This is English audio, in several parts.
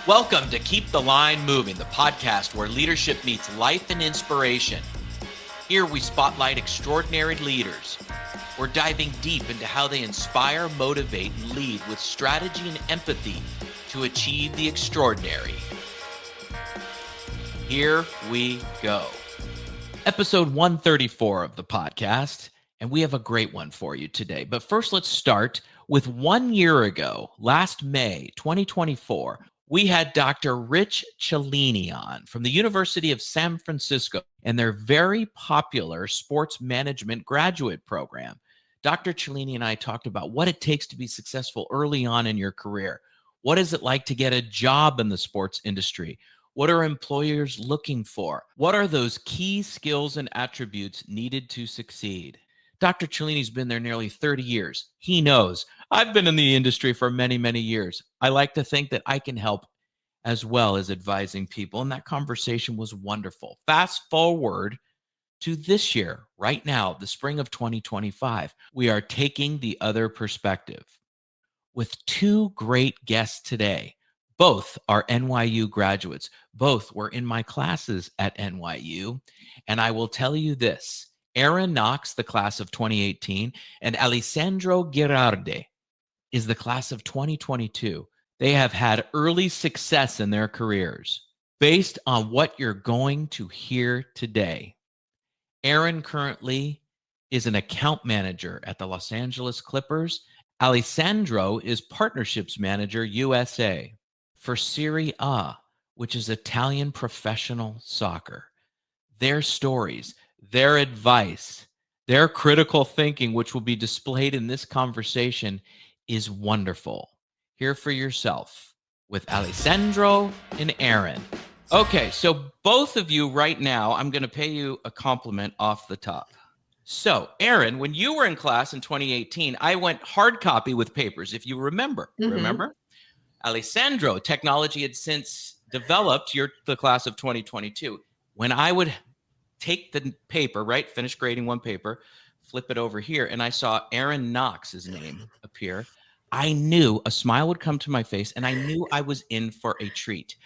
Welcome to Keep the Line Moving, the podcast where leadership meets life and inspiration. Here we spotlight extraordinary leaders. We're diving deep into how they inspire, motivate, and lead with strategy and empathy to achieve the extraordinary. Here we go. Episode 134 of the podcast, and we have a great one for you today. But first, let's start with 1 year ago, last May 2024. We had Dr. Rich Cellini on from the University of San Francisco and their very popular sports management graduate program. Dr. Cellini and I talked about what it takes to be successful early on in your career. What is it like to get a job in the sports industry? What are employers looking for? What are those key skills and attributes needed to succeed? Dr. Cellini's been there nearly 30 years. He knows. I've been in the industry for many, many years. I like to think that I can help as well as advising people, and that conversation was wonderful. Fast forward to this year, right now, the spring of 2025, we are taking the other perspective with two great guests today. Both are NYU graduates. Both were in my classes at NYU, and I will tell you this. Erin Knox, the class of 2018, and Alessandro Gherardi is the class of 2022. They have had early success in their careers based on what you're going to hear today. Erin currently is an account manager at the Los Angeles Clippers. Alessandro is partnerships manager USA for Serie A, which is Italian professional soccer. Their stories, their advice, their critical thinking, which will be displayed in this conversation, is wonderful. Hear for yourself with Alessandro and Erin. Okay, so both of you right now, I'm going to pay you a compliment off the top. So, Erin, when you were in class in 2018, I went hard copy with papers, if you remember. Remember? Alessandro, technology had since developed. You're the class of 2022. When I would take the paper, right, finish grading one paper, flip it over here, and I saw Erin Knox's name appear, I knew a smile would come to my face, and I knew I was in for a treat.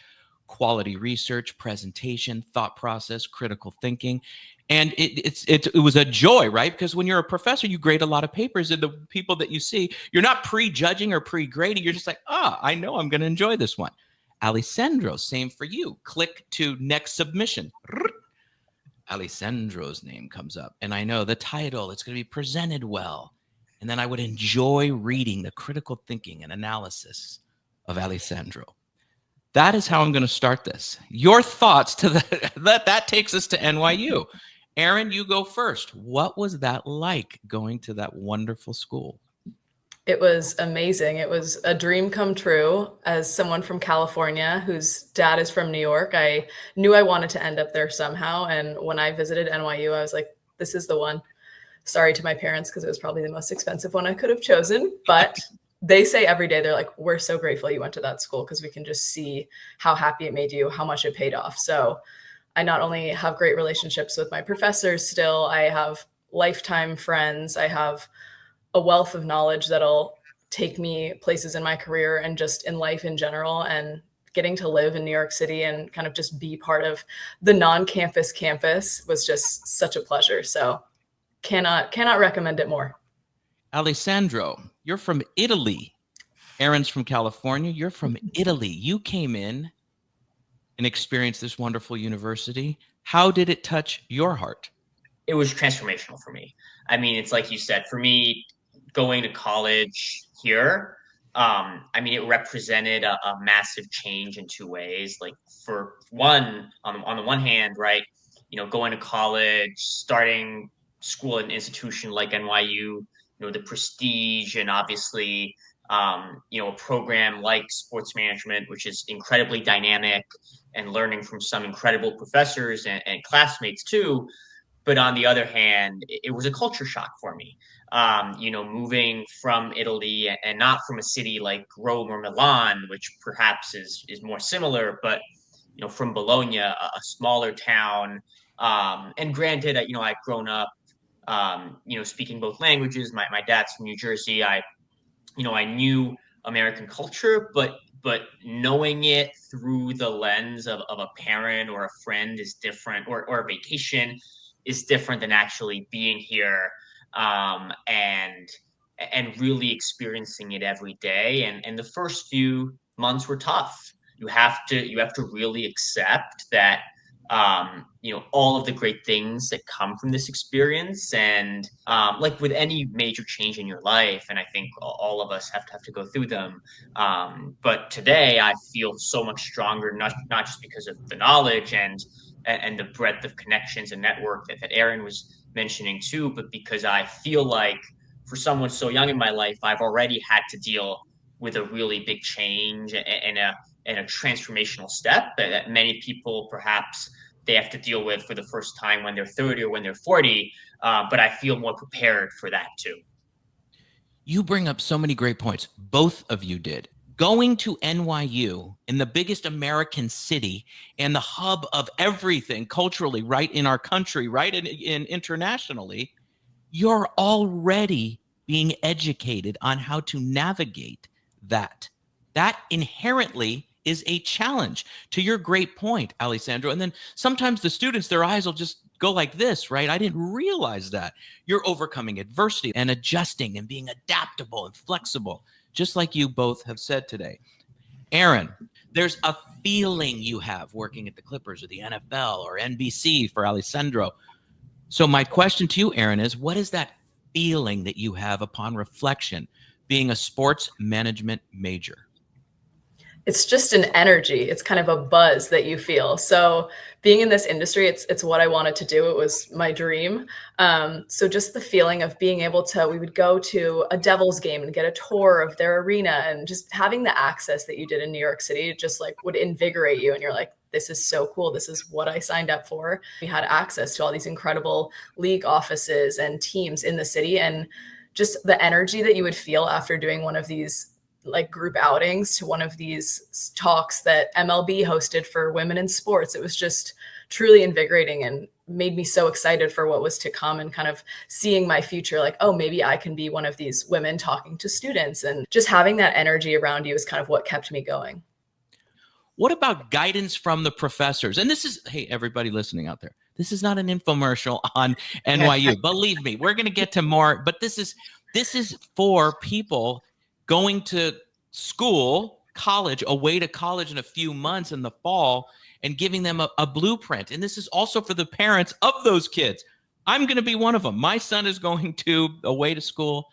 Quality research, presentation, thought process, critical thinking. And it was a joy, right? Because when you're a professor, you grade a lot of papers, and the people that you see, you're not prejudging or pre-grading. You're just like, I know I'm going to enjoy this one. Alessandro, same for you. Click to next submission. Alessandro's name comes up, and I know the title, it's going to be presented well. And then I would enjoy reading the critical thinking and analysis of Alessandro. That is how I'm going to start this. Your thoughts to that takes us to NYU. Erin, you go first. What was that like going to that wonderful school? It was amazing. It was a dream come true. As someone from California whose dad is from New York, I knew I wanted to end up there somehow. And when I visited NYU, I was like, this is the one. Sorry to my parents, because it was probably the most expensive one I could have chosen. But they say every day, they're like, we're so grateful you went to that school, because we can just see how happy it made you, how much it paid off. So I not only have great relationships with my professors still, I have lifetime friends. I have a wealth of knowledge that'll take me places in my career and just in life in general. And getting to live in New York City and kind of just be part of the non-campus campus was just such a pleasure. So cannot recommend it more. Alessandro, you're from Italy. Erin's from California. You're from Italy. You came in and experienced this wonderful university. How did it touch your heart? It was transformational for me. I mean, it's like you said, for me, going to college here, it represented a massive change in two ways. Like, for one, on the one hand, right, going to college, starting school at an institution like NYU, the prestige, and obviously, a program like sports management, which is incredibly dynamic, and learning from some incredible professors and classmates too. But on the other hand, it was a culture shock for me. Moving from Italy, and not from a city like Rome or Milan, which perhaps is more similar, but from Bologna, a smaller town. And granted, I've grown up, speaking both languages. My dad's from New Jersey. I knew American culture, but but knowing it through the lens of a parent or a friend is different, or a vacation is different than actually being here, and really experiencing it every day. And the first few months were tough. You have to really accept that, all of the great things that come from this experience. And like with any major change in your life, and I think all of us have to go through them. But today I feel so much stronger, not just because of the knowledge and the breadth of connections and network that Erin was mentioning too, but because I feel like for someone so young in my life, I've already had to deal with a really big change and a transformational step that many people perhaps they have to deal with for the first time when they're 30 or when they're 40. But I feel more prepared for that too. You bring up so many great points. Both of you did. Going to NYU in the biggest American city and the hub of everything culturally, right in our country, right in internationally, you're already being educated on how to navigate that. That inherently is a challenge. To your great point, Alessandro. And then sometimes the students, their eyes will just go like this, right? I didn't realize that. You're overcoming adversity and adjusting and being adaptable and flexible, just like you both have said today. Erin, there's a feeling you have working at the Clippers or the NFL or NBC for Alessandro. So my question to you, Erin, is what is that feeling that you have upon reflection being a sports management major? It's just an energy. It's kind of a buzz that you feel. So being in this industry, it's what I wanted to do. It was my dream. So just the feeling of being able to, we would go to a Devils game and get a tour of their arena, and just having the access that you did in New York City, it just like would invigorate you. And you're like, this is so cool. This is what I signed up for. We had access to all these incredible league offices and teams in the city, and just the energy that you would feel after doing one of these like group outings to one of these talks that MLB hosted for women in sports. It was just truly invigorating and made me so excited for what was to come, and kind of seeing my future like, oh, maybe I can be one of these women talking to students. And just having that energy around you is kind of what kept me going. What about guidance from the professors? And this is, hey, everybody listening out there, this is not an infomercial on NYU. Believe me, we're going to get to more, but this is for people going to school, college, away to college in a few months in the fall, and giving them a blueprint. And this is also for the parents of those kids. I'm going to be one of them. My son is going to away to school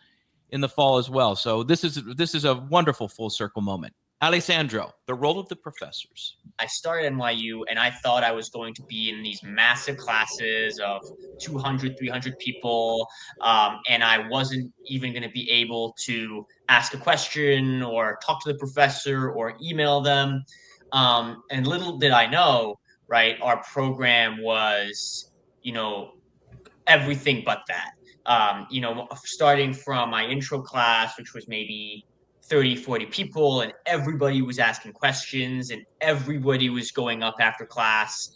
in the fall as well. So this is a wonderful full circle moment. Alessandro, the role of the professors. I started NYU and I thought I was going to be in these massive classes of 200, 300 people. And I wasn't even going to be able to ask a question or talk to the professor or email them. And little did I know, right, our program was, everything but that. Starting from my intro class, which was maybe 30, 40 people, and everybody was asking questions and everybody was going up after class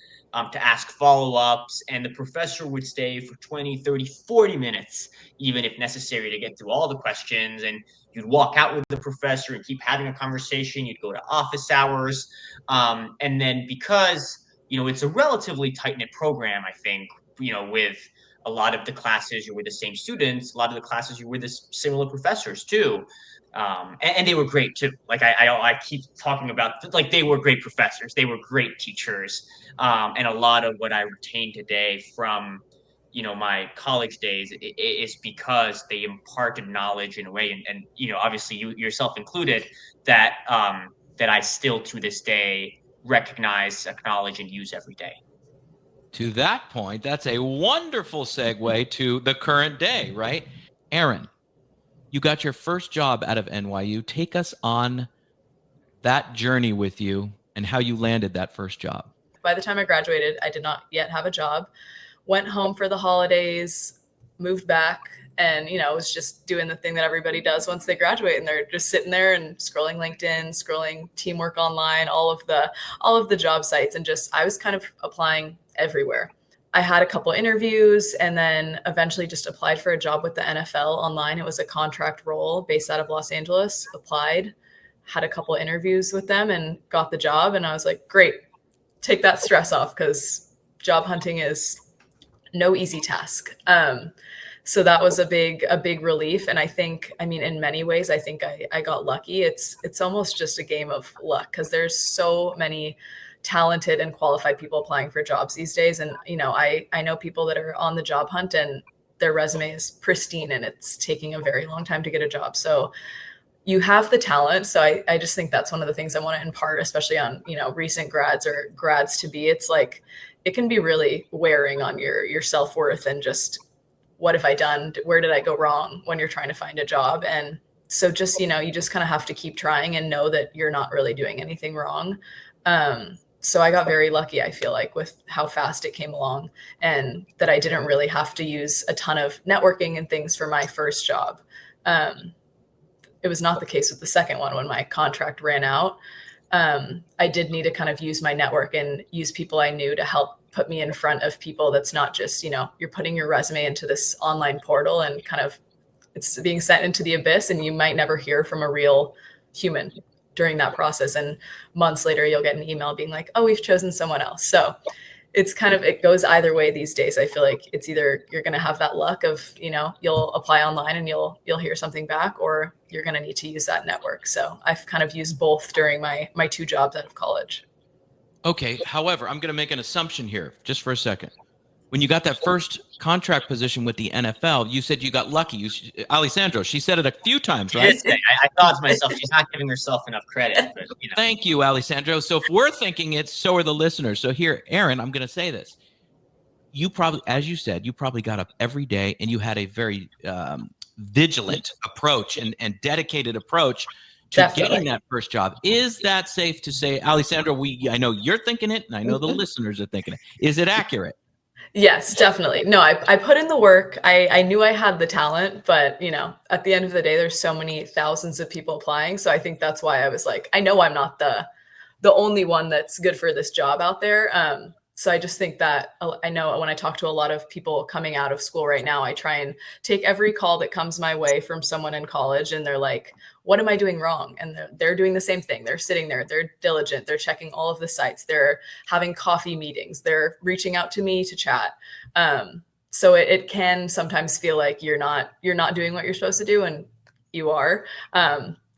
to ask follow-ups. And the professor would stay for 20, 30, 40 minutes, even if necessary, to get through all the questions. And you'd walk out with the professor and keep having a conversation. You'd go to office hours. And then because, it's a relatively tight-knit program, I think, with a lot of the classes you're with the same students, a lot of the classes you're with the similar professors too. And they were great too. Like I keep talking about, like, they were great professors. They were great teachers. And a lot of what I retain today from, my college days is because they imparted knowledge in a way. And obviously you yourself included, that I still to this day recognize, acknowledge, and use every day. To that point, that's a wonderful segue to the current day, right? Erin, you got your first job out of NYU. Take us on that journey with you and how you landed that first job. By the time I graduated, I did not yet have a job. Went home for the holidays, moved back, and was just doing the thing that everybody does once they graduate, and they're just sitting there and scrolling LinkedIn, scrolling Teamwork Online, all of the job sites, and just I was kind of applying everywhere. I had a couple interviews and then eventually just applied for a job with the NFL online. It was a contract role based out of Los Angeles. Applied, had a couple interviews with them and got the job. And I was like, great, take that stress off, because job hunting is no easy task. So that was a big relief. And I think, I mean, in many ways, I think I got lucky. It's almost just a game of luck, because there's so many talented and qualified people applying for jobs these days. And, you know, I know people that are on the job hunt and their resume is pristine and it's taking a very long time to get a job. So you have the talent. So I just think that's one of the things I want to impart, especially on, you know, recent grads or grads to be. It's like, it can be really wearing on your self-worth, and just, what have I done? Where did I go wrong when you're trying to find a job? And so just, you know, you just kind of have to keep trying and know that you're not really doing anything wrong. So I got very lucky, I feel like, with how fast it came along, and that I didn't really have to use a ton of networking and things for my first job. It was not the case with the second one. When my contract ran out, I did need to kind of use my network and use people I knew to help put me in front of people. That's not just, you know, you're putting your resume into this online portal and kind of it's being sent into the abyss, and you might never hear from a real human during that process. And months later, you'll get an email being like, oh, we've chosen someone else. So it's kind of, it goes either way these days. I feel like it's either you're going to have that luck of, you know, you'll apply online and you'll hear something back, or you're going to need to use that network. So I've kind of used both during my 2 jobs out of college. Okay. However, I'm going to make an assumption here just for a second. When you got that first contract position with the NFL, you said you got lucky. Alessandro, she said it a few times, right? I thought to myself, she's not giving herself enough credit. But, you know. Thank you, Alessandro. So if we're thinking it, so are the listeners. So here, Erin, I'm going to say this. You probably, as you said, you probably got up every day and you had a very vigilant approach and dedicated approach to Definitely. getting that first job. Is that safe to say, Alessandro? I know you're thinking it, and I know the listeners are thinking it. Is it accurate? Yes, definitely. No, I put in the work. I knew I had the talent, but, you know, at the end of the day, there's so many thousands of people applying. So I think that's why I was like, I know I'm not the only one that's good for this job out there. So I just think that, I know when I talk to a lot of people coming out of school right now, I try and take every call that comes my way from someone in college, and they're like, what am I doing wrong? And they're doing the same thing. They're sitting there, they're diligent, they're checking all of the sites, they're having coffee meetings, they're reaching out to me to chat. So it can sometimes feel like you're not doing what you're supposed to do, and you are.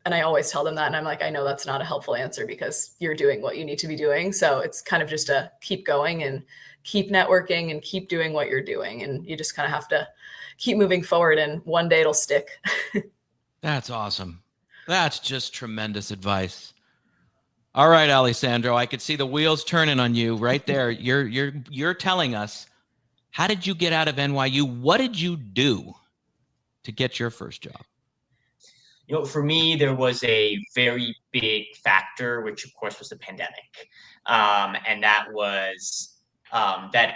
And I always tell them that. And I'm like, I know that's not a helpful answer, because you're doing what you need to be doing. So it's kind of just a keep going and keep networking and keep doing what you're doing. And you just kind of have to keep moving forward, and one day it'll stick. That's awesome. That's just tremendous advice. All right, Alessandro, I could see the wheels turning on you right there. You're telling us, how did you get out of NYU? What did you do to get your first job? You know, for me, there was a very big factor, which of course was the pandemic. And that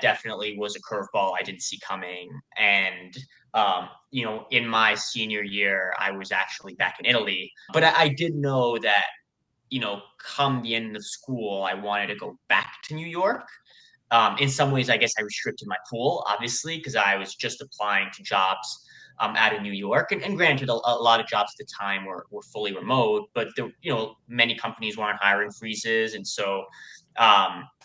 definitely was a curveball I didn't see coming. And, you know, in my senior year, I was actually back in Italy, but I did know that, you know, come the end of school, I wanted to go back to New York. In some ways, I guess I restricted my pool, obviously, because I was just applying to jobs out of New York. And granted, a lot of jobs at the time were fully remote, but there, you know, many companies were on hiring freezes. And so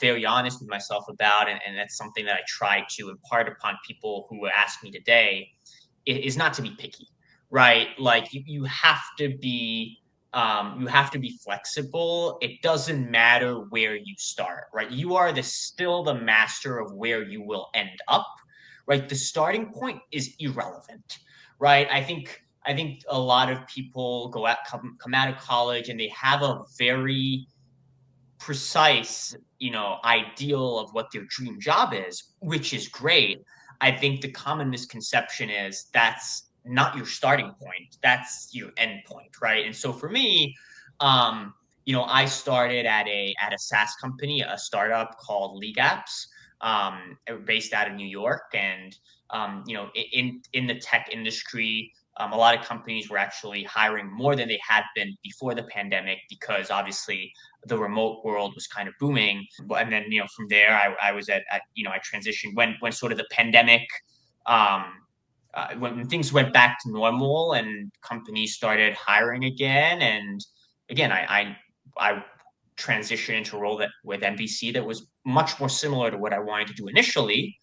very honest with myself about, and that's something that I try to impart upon people who ask me today, is not to be picky, right? Like you have to be flexible. It doesn't matter where you start, right? You are still the master of where you will end up, right? The starting point is irrelevant, right? I think a lot of people come out of college and they have a very precise, you know, ideal of what their dream job is, which is great. I think the common misconception is that's not your starting point, that's your end point, right? And so for me, you know, I started at a SaaS company, a startup called League Apps, based out of New York. And you know, in the tech industry, a lot of companies were actually hiring more than they had been before the pandemic, because obviously the remote world was kind of booming. And then, you know, from there, I was at you know, I transitioned when sort of the pandemic, when things went back to normal and companies started hiring again. And again, I transitioned into a role that with NBC that was much more similar to what I wanted to do initially.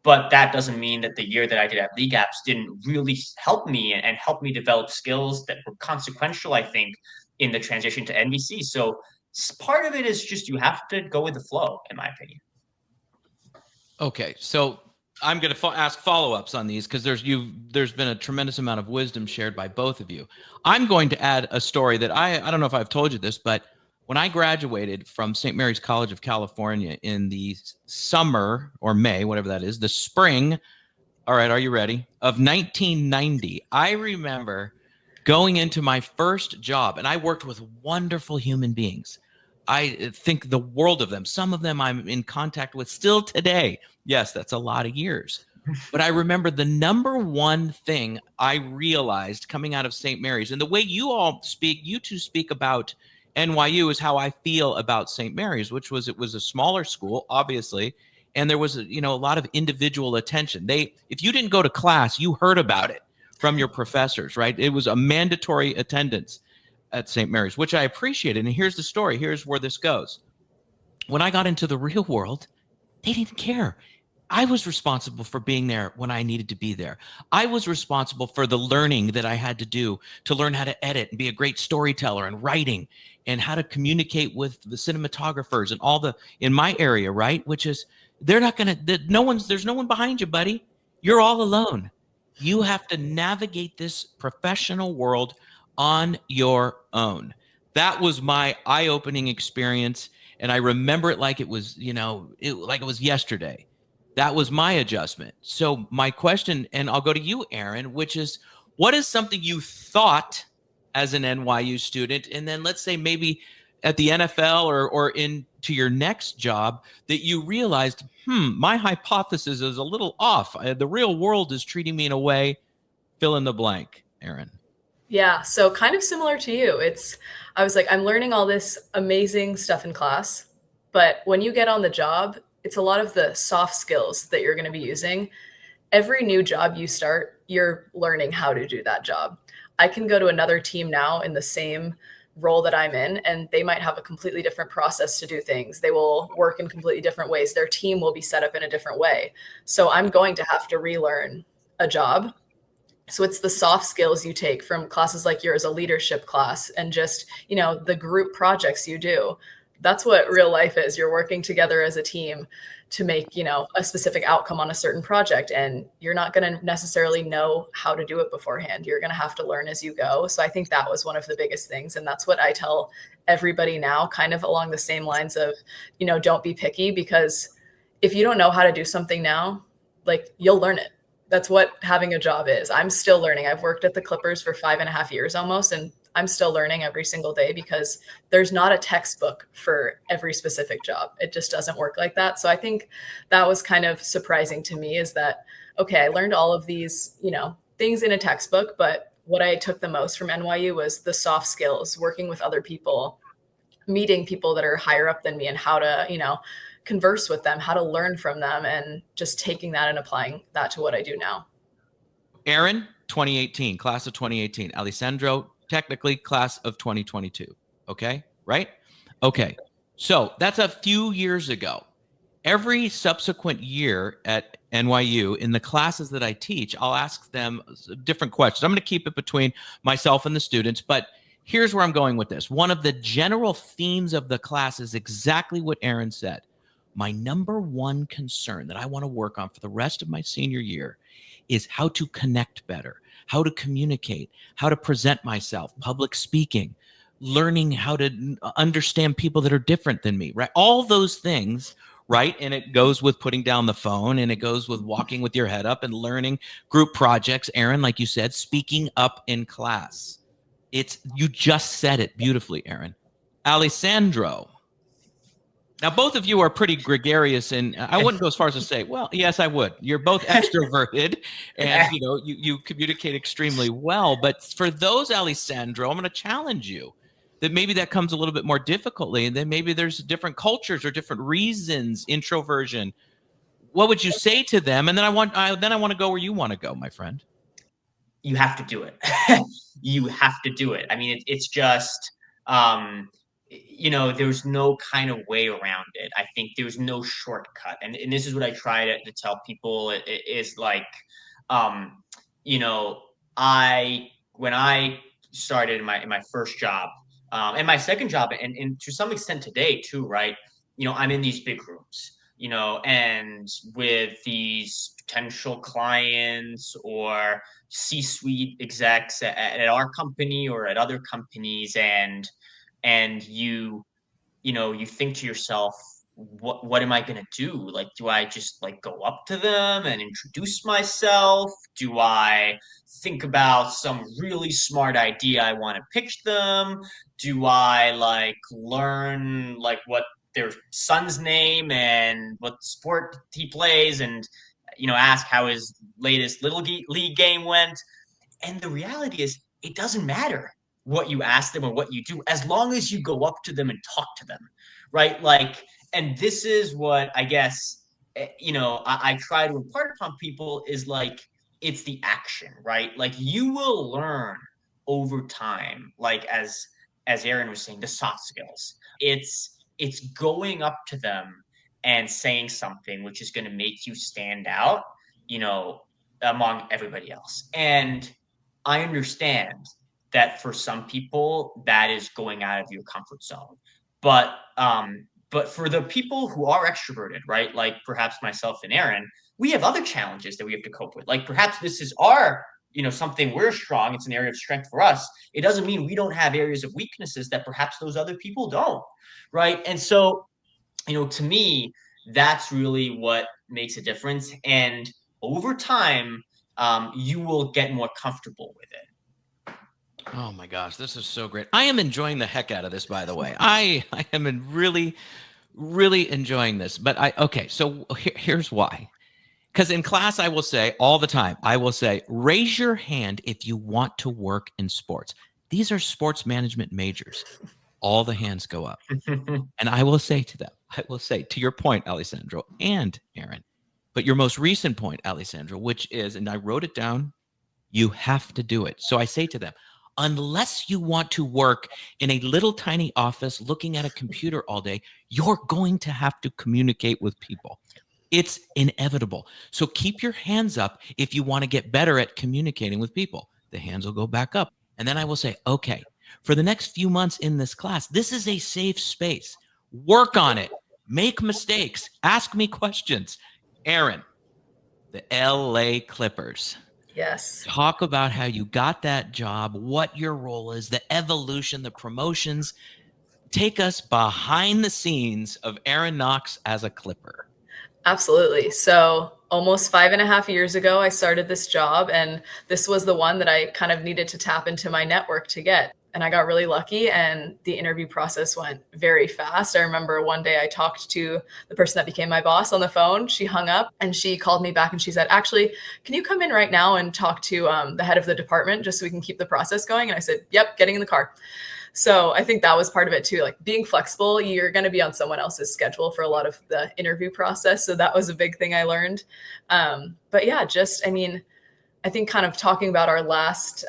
But that doesn't mean that the year that I did at League Apps didn't really help me and help me develop skills that were consequential, I think, in the transition to NBC. So part of it is just you have to go with the flow, in my opinion. Okay, so I'm going to ask follow-ups on these because there's been a tremendous amount of wisdom shared by both of you. I'm going to add a story that I don't know if I've told you this, but when I graduated from St. Mary's College of California in the summer or May, whatever that is, the spring, all right, are you ready, of 1990, I remember going into my first job, and I worked with wonderful human beings. I think the world of them. Some of them I'm in contact with still today. Yes, that's a lot of years. But I remember the number one thing I realized coming out of St. Mary's, and the way you two speak about NYU is how I feel about St. Mary's, which was it was a smaller school, obviously, and there was a lot of individual attention. If you didn't go to class, you heard about it from your professors, right? It was a mandatory attendance at St. Mary's, which I appreciated. And here's the story. Here's where this goes. When I got into the real world, they didn't care. I was responsible for being there when I needed to be there. I was responsible for the learning that I had to do to learn how to edit and be a great storyteller and writing and how to communicate with the cinematographers and all in my area, right? Which is they're not going to, there's no one behind you, buddy. You're all alone. You have to navigate this professional world on your own. That was my eye-opening experience, and I remember it like it was, like it was yesterday. That was my adjustment. So my question, and I'll go to you, Erin, which is, what is something you thought as an NYU student, and then let's say maybe at the NFL or into your next job that you realized, my hypothesis is a little off. The real world is treating me in a way, fill in the blank, Erin. Yeah, so kind of similar to you. I was like, I'm learning all this amazing stuff in class, but when you get on the job, it's a lot of the soft skills that you're going to be using. Every new job you start, you're learning how to do that job. I can go to another team now in the same role that I'm in, and they might have a completely different process to do things. They will work in completely different ways. Their team will be set up in a different way. So I'm going to have to relearn a job. So it's the soft skills you take from classes like yours, a leadership class, and just, the group projects you do. That's what real life is. You're working together as a team to make, a specific outcome on a certain project. And you're not going to necessarily know how to do it beforehand. You're going to have to learn as you go. So I think that was one of the biggest things. And that's what I tell everybody now, kind of along the same lines of, don't be picky, because if you don't know how to do something now, like, you'll learn it. That's what having a job is. I'm still learning. I've worked at the Clippers for 5.5 years almost, and I'm still learning every single day because there's not a textbook for every specific job. It just doesn't work like that. So I think that was kind of surprising to me, is that, okay, I learned all of these, things in a textbook, but what I took the most from NYU was the soft skills, working with other people, meeting people that are higher up than me, and how to, converse with them, how to learn from them, and just taking that and applying that to what I do now. Erin, 2018, class of 2018. Alessandro, technically class of 2022. Okay, right? Okay, so that's a few years ago. Every subsequent year at NYU, in the classes that I teach, I'll ask them different questions. I'm going to keep it between myself and the students, but here's where I'm going with this. One of the general themes of the class is exactly what Erin said. My number one concern that I want to work on for the rest of my senior year is how to connect better, how to communicate, how to present myself, public speaking, learning how to understand people that are different than me, right? All those things, right? And it goes with putting down the phone, and it goes with walking with your head up and learning group projects. Erin, like you said, speaking up in class. You just said it beautifully, Erin. Alessandro. Now, both of you are pretty gregarious, and I wouldn't go as far as to say, well, yes, I would. You're both extroverted, and you communicate extremely well. But for those, Alessandro, I'm going to challenge you that maybe that comes a little bit more difficultly, and then maybe there's different cultures or different reasons, introversion. What would you say to them? And then I want to go where you want to go, my friend. You have to do it. You have to do it. I mean, it's just there's no kind of way around it. I think there's no shortcut. And this is what I try to tell people is like, um, you know, when I started my first job, and my second job, and to some extent today too, right? I'm in these big rooms, and with these potential clients or C-suite execs at our company or at other companies, and you think to yourself, what am I going to do? Like, do I just like go up to them and introduce myself? Do I think about some really smart idea I want to pitch them? Do I like learn like what their son's name and what sport he plays, and ask how his latest league game went? And the reality is, it doesn't matter what you ask them or what you do, as long as you go up to them and talk to them, right? Like, and this is what I guess, I try to impart upon people is like, it's the action, right? Like, you will learn over time, like as Erin was saying, the soft skills. It's going up to them and saying something which is going to make you stand out, you know, among everybody else. And I understand that for some people that is going out of your comfort zone. But for the people who are extroverted, right? Like perhaps myself and Erin, we have other challenges that we have to cope with. Like perhaps this is our, something we're strong. It's an area of strength for us. It doesn't mean we don't have areas of weaknesses that perhaps those other people don't, right? And so, to me, that's really what makes a difference. And over time, you will get more comfortable with it. Oh my gosh, this is so great. I am enjoying the heck out of this, by the way. I am really, really enjoying this. But okay, so here's why. Because in class, I will say all the time, I will say, raise your hand if you want to work in sports. These are sports management majors. All the hands go up. And I will say to them, to your point, Alessandro and Erin, but your most recent point, Alessandro, which is, and I wrote it down, you have to do it. So I say to them, unless you want to work in a little tiny office looking at a computer all day, you're going to have to communicate with people. It's inevitable. So keep your hands up if you want to get better at communicating with people. The hands will go back up. And then I will say, okay, for the next few months in this class, this is a safe space. Work on it. Make mistakes. Ask me questions. Erin, the LA Clippers. Yes. Talk about how you got that job, what your role is, the evolution, the promotions. Take us behind the scenes of Erin Knox as a Clipper. Absolutely. So almost 5.5 years ago, I started this job, and this was the one that I kind of needed to tap into my network to get. And I got really lucky, and the interview process went very fast. I remember one day I talked to the person that became my boss on the phone. She hung up and she called me back and she said, actually, can you come in right now and talk to the head of the department just so we can keep the process going? And I said, yep, getting in the car. So I think that was part of it too, like being flexible. You're going to be on someone else's schedule for a lot of the interview process. So that was a big thing I learned. But yeah, I think kind of talking about our last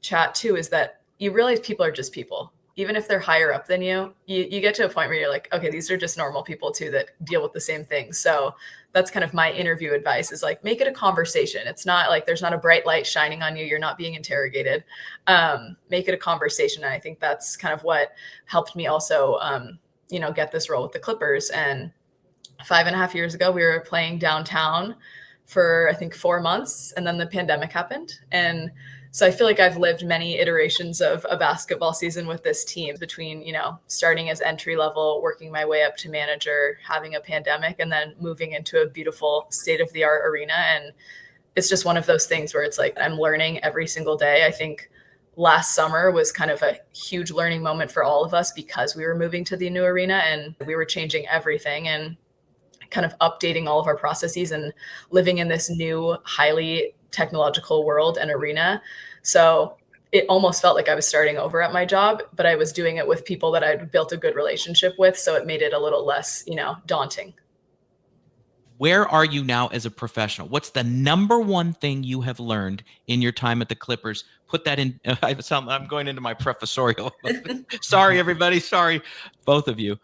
chat too, is that you realize people are just people. Even if they're higher up than you get to a point where you're like, okay, these are just normal people too that deal with the same things. So that's kind of my interview advice, is like, make it a conversation. It's not like there's not a bright light shining on you. You're not being interrogated. Make it a conversation. And I think that's kind of what helped me also, get this role with the Clippers. And 5.5 years ago, we were playing downtown for, I think, 4 months. And then the pandemic happened. And so I feel like I've lived many iterations of a basketball season with this team, between, starting as entry level, working my way up to manager, having a pandemic, and then moving into a beautiful state-of-the-art arena. And it's just one of those things where it's like I'm learning every single day. I think last summer was kind of a huge learning moment for all of us, because we were moving to the new arena and we were changing everything and kind of updating all of our processes and living in this new, highly technological world and arena. So it almost felt like I was starting over at my job, but I was doing it with people that I'd built a good relationship with. So it made it a little less, daunting. Where are you now as a professional? What's the number one thing you have learned in your time at the Clippers? Put that in. I'm going into my professorial. Sorry, everybody. Sorry, both of you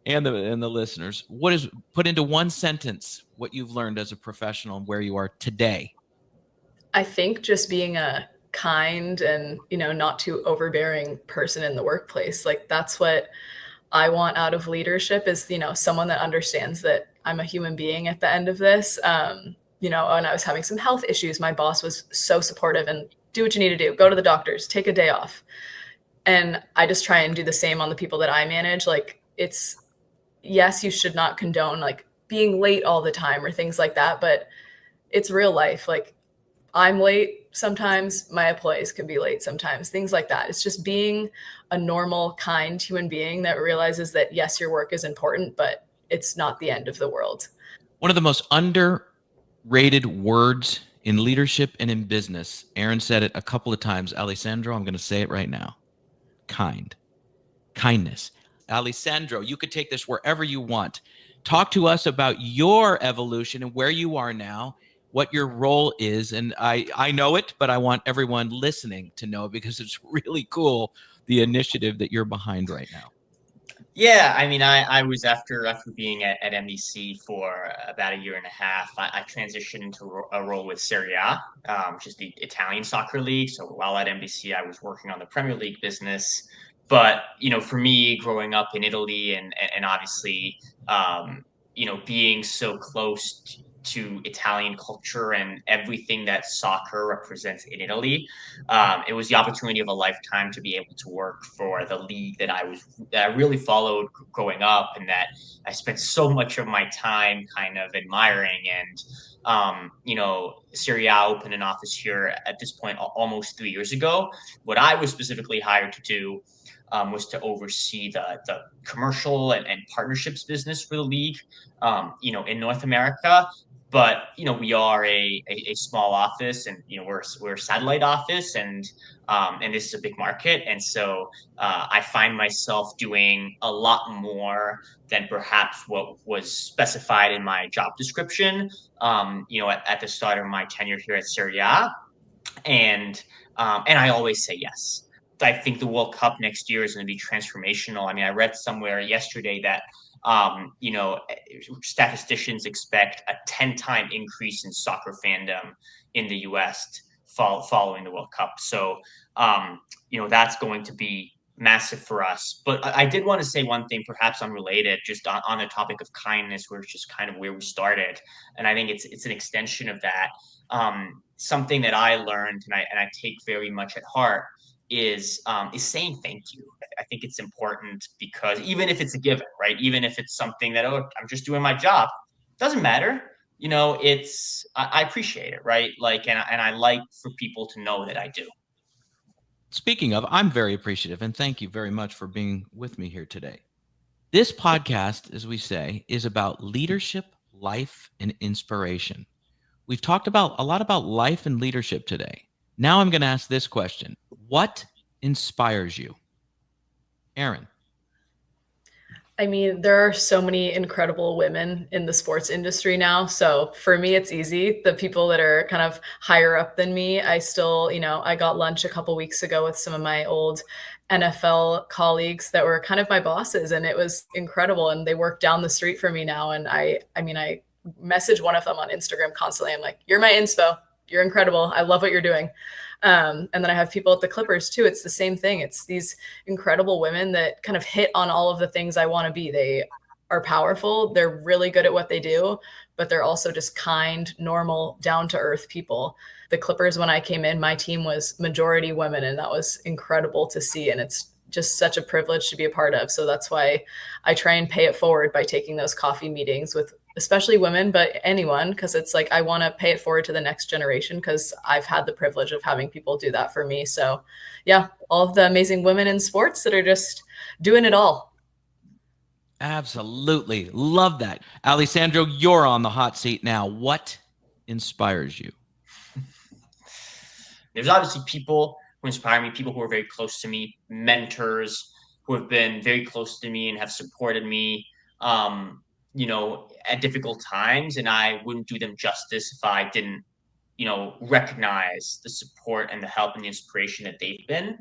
and the listeners. What is put into one sentence what you've learned as a professional and where you are today? I think just being a kind and, not too overbearing person in the workplace. Like that's what I want out of leadership is, someone that understands that I'm a human being at the end of this. When I was having some health issues, my boss was so supportive and do what you need to do, go to the doctors, take a day off. And I just try and do the same on the people that I manage. Like yes, you should not condone like being late all the time or things like that, but it's real life. Like I'm late sometimes, my employees can be late sometimes, things like that. It's just being a normal, kind human being that realizes that, yes, your work is important, but it's not the end of the world. One of the most underrated words in leadership and in business, Erin said it a couple of times. Alessandro, I'm going to say it right now. Kindness. Alessandro, you could take this wherever you want. Talk to us about your evolution and where you are now, what your role is. And I know it, but I want everyone listening to know because it's really cool, the initiative that you're behind right now. Yeah, I mean, I was after being at NBC for about a year and a half. I transitioned into a role with Serie A, which is the Italian soccer league. So while at NBC, I was working on the Premier League business. But for me, growing up in Italy and obviously, being so close to Italian culture and everything that soccer represents in Italy, it was the opportunity of a lifetime to be able to work for the league that I really followed growing up, and that I spent so much of my time kind of admiring. And Serie A opened an office here at this point almost 3 years ago. What I was specifically hired to do was to oversee the commercial and partnerships business for the league, in North America. But we are a small office, and we're a satellite office, and this is a big market, and so I find myself doing a lot more than perhaps what was specified in my job description. At the start of my tenure here at Serie A, and I always say yes. I think the World Cup next year is going to be transformational. I mean, I read somewhere yesterday that statisticians expect a 10-time increase in soccer fandom in the U.S. Following the World Cup. So, that's going to be massive for us. But I did want to say one thing, perhaps unrelated, just on the topic of kindness, where it's just kind of where we started, and I think it's an extension of that. Something that I learned and I take very much at heart is saying thank you. I think it's important because even if it's a given, right? Even if it's something that, I'm just doing my job, doesn't matter. I appreciate it, right? Like, and I like for people to know that I do. Speaking of, I'm very appreciative, and thank you very much for being with me here today. This podcast, as we say, is about leadership, life, and inspiration. We've talked a lot about life and leadership today. Now I'm going to ask this question. What inspires you? Erin. I mean, there are so many incredible women in the sports industry now. So for me, it's easy. The people that are kind of higher up than me, I still, I got lunch a couple weeks ago with some of my old NFL colleagues that were kind of my bosses, and it was incredible. And they work down the street from me now. And I message one of them on Instagram constantly. I'm like, you're my inspo. You're incredible. I love what you're doing. And then I have people at the Clippers too. It's the same thing. It's these incredible women that kind of hit on all of the things I want to be. They are powerful. They're really good at what they do, but they're also just kind, normal, down to earth people. The Clippers, when I came in, my team was majority women, and that was incredible to see. And it's just such a privilege to be a part of. So that's why I try and pay it forward by taking those coffee meetings with especially women, but anyone, because it's like I want to pay it forward to the next generation because I've had the privilege of having people do that for me. So yeah, all of the amazing women in sports that are just doing it all. Absolutely. Love that. Alessandro, you're on the hot seat now. What inspires you? There's obviously people who inspire me, people who are very close to me, mentors who have been very close to me and have supported me. at difficult times, and I wouldn't do them justice if I didn't, recognize the support and the help and the inspiration that they've been.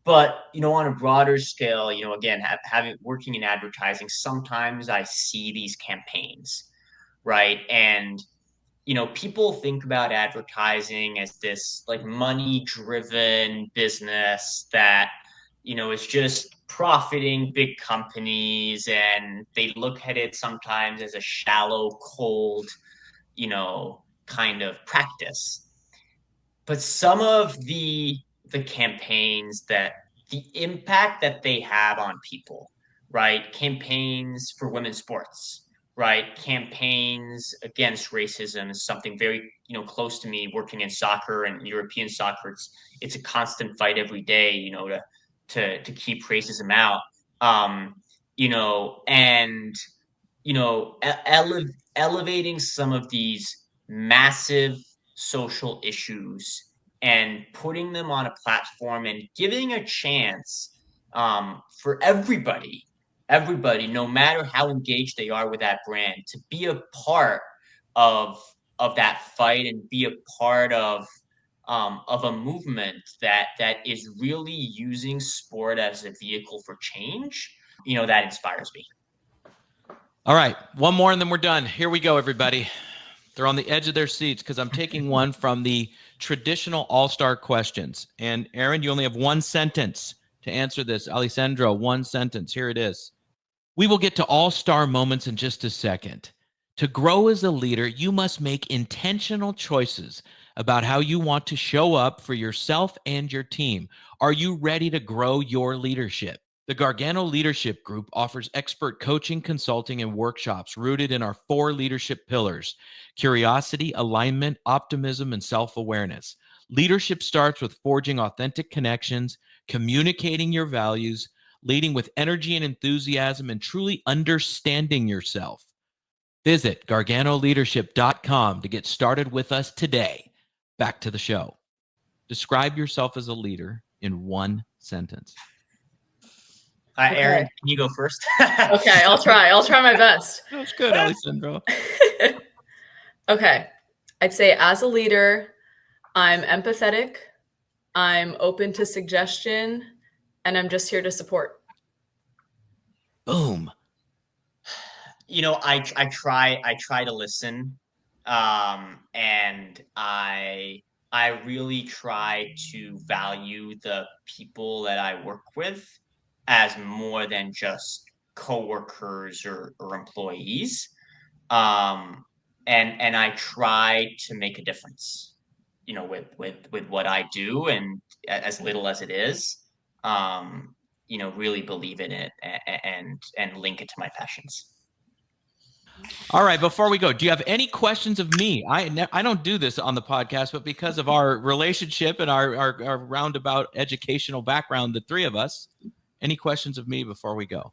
But, on a broader scale, again, having working in advertising, sometimes I see these campaigns, right? And, people think about advertising as this like money driven business that, is just profiting big companies, and they look at it sometimes as a shallow, cold, kind of practice. But some of the campaigns, that the impact that they have on people, right? Campaigns for women's sports, right? Campaigns against racism is something very, close to me. Working in soccer and European soccer, it's a constant fight every day, to keep racism out. And elevating some of these massive social issues and putting them on a platform and giving a chance, for everybody, no matter how engaged they are with that brand, to be a part of that fight and be a part of a movement that is really using sport as a vehicle for change. That inspires me. All right, one more and then we're done. Here we go, everybody. They're on the edge of their seats because I'm taking one from the traditional all-star questions. And Erin, you only have one sentence to answer this. Alessandro, one sentence. Here it is. We will get to all-star moments in just a second. To grow as a leader, you must make intentional choices about how you want to show up for yourself and your team. Are you ready to grow your leadership? The Gargano Leadership Group offers expert coaching, consulting, and workshops rooted in our 4 leadership pillars: curiosity, alignment, optimism, and self-awareness. Leadership starts with forging authentic connections, communicating your values, leading with energy and enthusiasm, and truly understanding yourself. Visit garganoleadership.com to get started with us today. Back to the show. Describe yourself as a leader in one sentence. Okay. Erin, can you go first? Okay, I'll try. I'll try my best. That was good, Alessandro. Okay. I'd say as a leader, I'm empathetic, I'm open to suggestion, and I'm just here to support. Boom. I try to listen, and I really try to value the people that I work with as more than just coworkers or employees. And I try to make a difference, with what I do, and as little as it is, really believe in it and link it to my passions. All right, before we go, do you have any questions of me? I don't do this on the podcast, but because of our relationship and our roundabout educational background, the 3 of us, any questions of me before we go?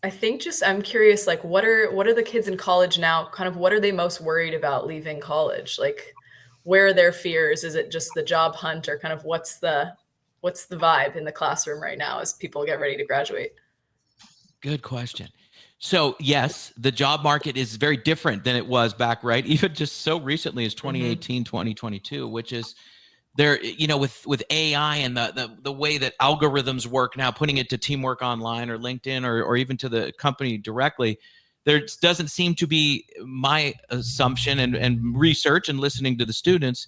I think I'm curious, like, what are the kids in college now? Kind of what are they most worried about leaving college? Like, where are their fears? Is it just the job hunt, or kind of what's the vibe in the classroom right now as people get ready to graduate? Good question. So yes, the job market is very different than it was back, right? Even just so recently as 2018, 2022, which is there, with AI and the way that algorithms work now, putting it to Teamwork Online or LinkedIn or even to the company directly, there doesn't seem to be, my assumption and research and listening to the students,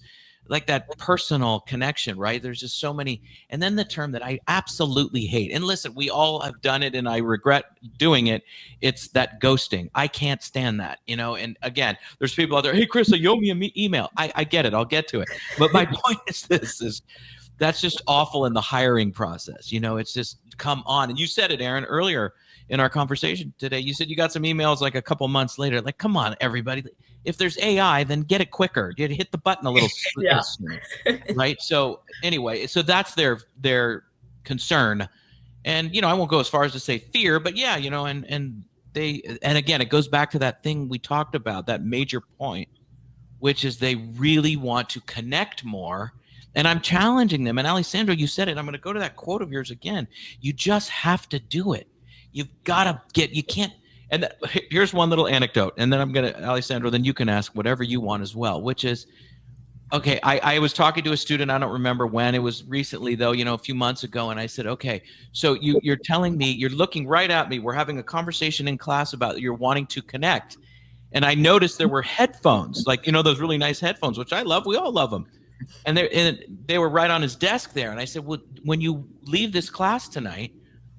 like that personal connection, right? There's just so many. And then the term that I absolutely hate, and listen, we all have done it and I regret doing it. It's that ghosting. I can't stand that, and again, there's people out there, hey, Chris, you owe me an email. I get it. I'll get to it. But my point is that's just awful in the hiring process. It's just, come on. And you said it, Erin, earlier in our conversation today. You said you got some emails like a couple months later. Like, come on, everybody. If there's AI, then get it quicker. You hit the button a little sooner, right? So anyway, so that's their concern. And, I won't go as far as to say fear, but yeah, and again, it goes back to that thing we talked about, that major point, which is they really want to connect more. And I'm challenging them. And Alessandro, you said it. I'm going to go to that quote of yours again. You just have to do it. You've got to you can't, And here's one little anecdote, and then I'm going to, Alessandro, then you can ask whatever you want as well, which is, okay, I was talking to a student, I don't remember when, it was recently though, a few months ago, and I said, okay, so you're telling me, you're looking right at me, we're having a conversation in class about you're wanting to connect, and I noticed there were headphones, like, those really nice headphones, which I love, we all love them, and they were right on his desk there, and I said, well, when you leave this class tonight,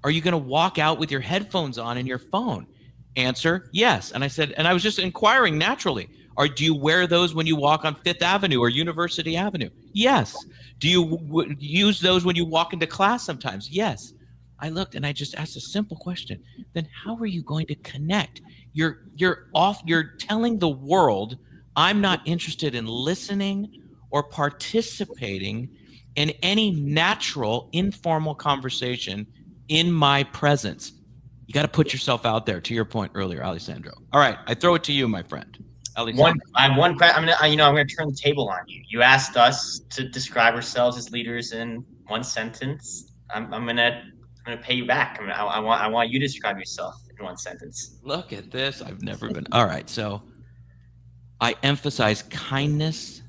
are you going to walk out with your headphones on and your phone? Answer, yes. And I said, and I was just inquiring naturally, do you wear those when you walk on Fifth Avenue or University Avenue? Yes. Do you use those when you walk into class sometimes? Yes. I looked and I just asked a simple question. Then how are you going to connect? You're telling the world I'm not interested in listening or participating in any natural, informal conversation in my presence. You got to put yourself out there, to your point earlier, Alessandro. All right, I throw it to you, my friend. I'm gonna turn the table on you. You asked us to describe ourselves as leaders in one sentence. I'm gonna pay you back. I want you to describe yourself in one sentence. Look at this. I've never been. All right, so I emphasize kindness,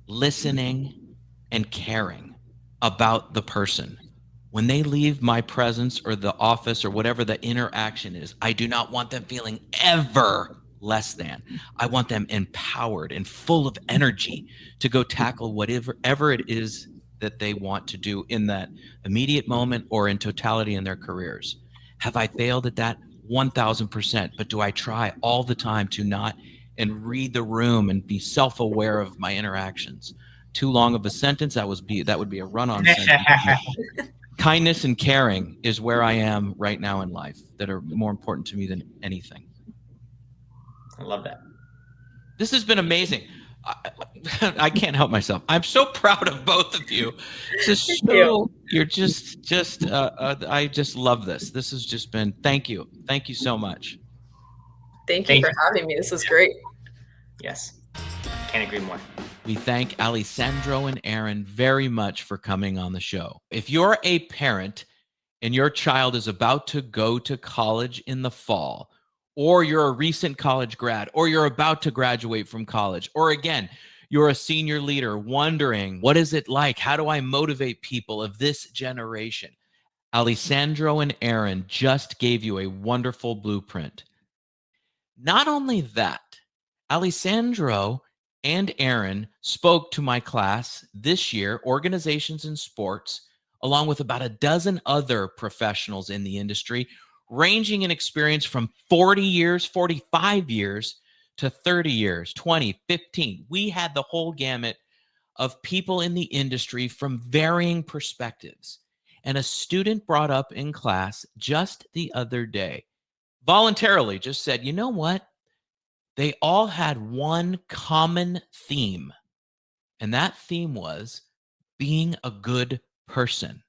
listening, and caring about the person. When they leave my presence or the office or whatever the interaction is, I do not want them feeling ever less than. I want them empowered and full of energy to go tackle whatever it is that they want to do in that immediate moment or in totality in their careers. Have I failed at that? 1000%. But do I try all the time to not and read the room and be self-aware of my interactions? Too long of a sentence. That would be a run-on sentence. Kindness and caring is where I am right now in life, that are more important to me than anything. I love that. This has been amazing. I can't help myself. I'm so proud of both of you. You're just I just love this. This has just been, thank you so much. Thank you for having me. This was great. Yes, can't agree more. We thank Alessandro and Erin very much for coming on the show. If you're a parent and your child is about to go to college in the fall, or you're a recent college grad, or you're about to graduate from college, or again, you're a senior leader wondering, what is it like? How do I motivate people of this generation? Alessandro and Erin just gave you a wonderful blueprint. Not only that, Alessandro and Erin spoke to my class this year, Organizations in Sports, along with about a dozen other professionals in the industry, ranging in experience from 40 years, 45 years to 30 years, 20, 15. We had the whole gamut of people in the industry from varying perspectives. And a student brought up in class just the other day, voluntarily just said, you know what? They all had one common theme, and that theme was being a good person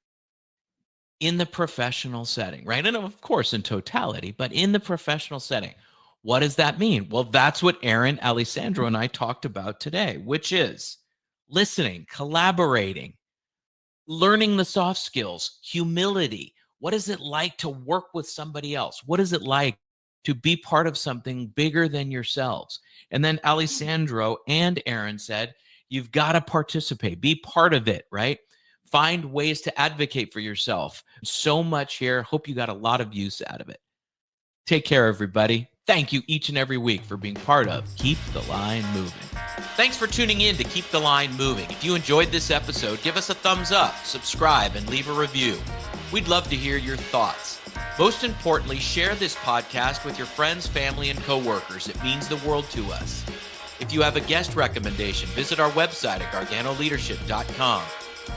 in the professional setting, right? And of course, in totality, but in the professional setting. What does that mean? Well, that's what Erin, Alessandro, and I talked about today, which is listening, collaborating, learning the soft skills, humility. What is it like to work with somebody else? What is it like to be part of something bigger than yourselves? And then Alessandro and Erin said, you've got to participate, be part of it, right? Find ways to advocate for yourself. So much here. Hope you got a lot of use out of it. Take care, everybody. Thank you each and every week for being part of Keep the Line Moving. Thanks for tuning in to Keep the Line Moving. If you enjoyed this episode, give us a thumbs up, subscribe, and leave a review. We'd love to hear your thoughts. Most importantly, share this podcast with your friends, family, and coworkers. It means the world to us. If you have a guest recommendation, visit our website at garganoleadership.com,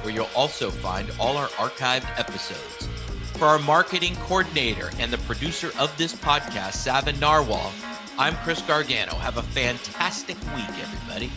where you'll also find all our archived episodes. For our marketing coordinator and the producer of this podcast, Savin Narwhal, I'm Chris Gargano. Have a fantastic week, everybody.